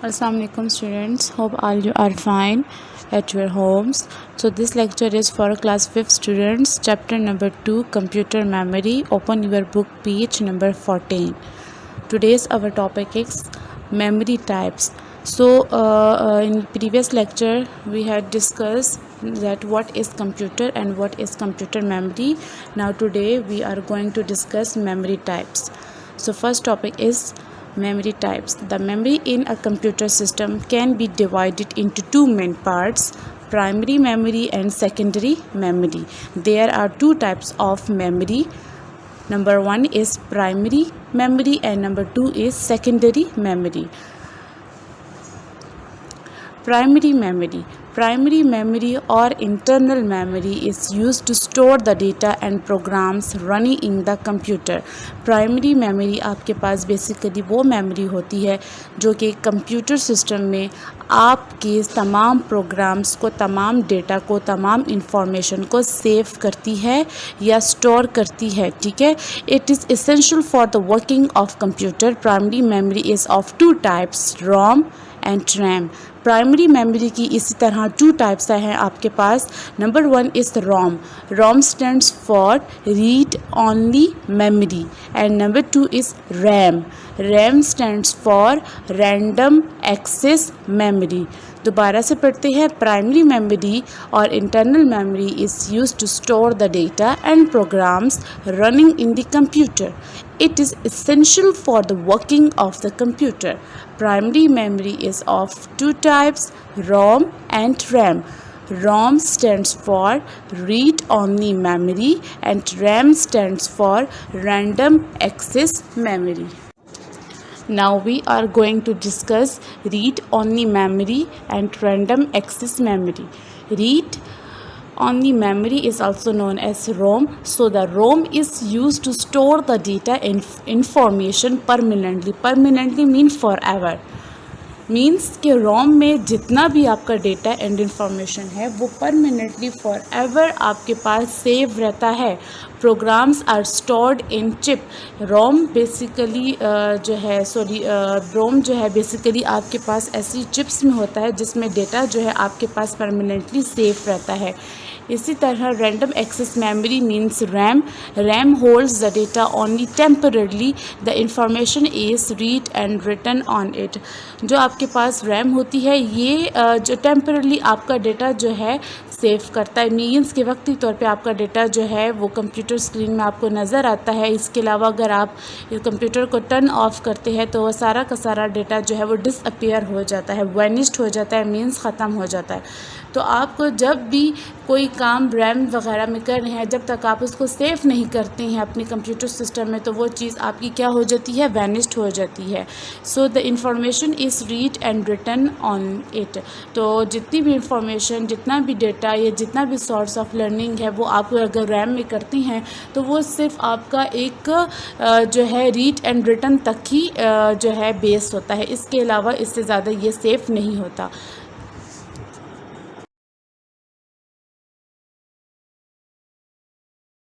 Assalamualaikum students, hope all you are fine at your homes. So this lecture is for class 5th students, chapter number 2, computer memory. Open your book, page number 14. Today's our topic is memory types. So in previous lecture we had discussed that what is computer and what is computer memory. Now today we are going to discuss memory types. So first topic is memory types. The memory in a computer system can be divided into two main parts: primary memory and secondary memory. There are two types of memory. Number one is primary memory and number two is secondary memory. Primary memory or internal memory is used to store the data and programs running in the computer. Primary memory आपके पास basically वो memory होती है जो कि computer system में आपके तमाम programmes को, तमाम डेटा को, तमाम इंफॉर्मेशन को सेव करती है या स्टोर करती है. ठीक है. It is essential for the working of computer. Primary memory is of two types, ROM and RAM. Primary memory की इसी तरह टू टाइप्स हैं आपके पास. Number one is ROM. ROM stands for read only memory and number two is RAM. RAM stands for random access memory. दोबारा से पढ़ते हैं. प्राइमरी मेमोरी और internal memory is use to store the data and programs running in the computer. It is essential for the working of the computer. Primary memory is of two types, ROM and RAM. ROM stands for read-only memory and RAM stands for random access memory. Now we are going to discuss read-only memory and random access memory. Read-only memory is also known as ROM. So the ROM is used to store the data and information permanently. Permanently means forever. Means कि रोम में जितना भी आपका data and information है वो permanently for ever आपके पास save रहता है. Programs are stored in chip. ROM basically ROM जो है बेसिकली आपके पास ऐसी चिप्स में होता है जिसमें डेटा जो है आपके पास परमानेंटली सेव रहता है. इसी तरह random access memory means RAM. RAM holds the data only temporarily. The information is read and written on it. जो आपके पास रैम होती है ये जो टेम्पररली आपका डेटा जो है सेव करता है. मीन्स के वक्ती तौर पे आपका डेटा जो है वो कंप्यूटर स्क्रीन में आपको नज़र आता है. इसके अलावा अगर आप कंप्यूटर को टर्न ऑफ करते हैं तो वह सारा का सारा डेटा जो है वो डिसअपियर हो जाता है, वैनिश्ड हो जाता है, मीन्स ख़त्म हो जाता है. तो आपको जब भी कोई काम रैम वगैरह में कर रहे हैं, जब तक आप उसको सेव नहीं करते हैं अपने कंप्यूटर सिस्टम में तो वो चीज़ आपकी क्या हो जाती है, वैनिश्ड हो जाती है. So the information is read and written on it. तो जितनी भी इंफॉर्मेशन, जितना भी डेटा या जितना भी सोर्स ऑफ लर्निंग है वो आप अगर रैम में करते हैं तो वो सिर्फ आपका एक जो है रीड एंड रिटन तक ही जो है बेस होता है. इसके अलावा इससे ज़्यादा ये सेफ नहीं होता.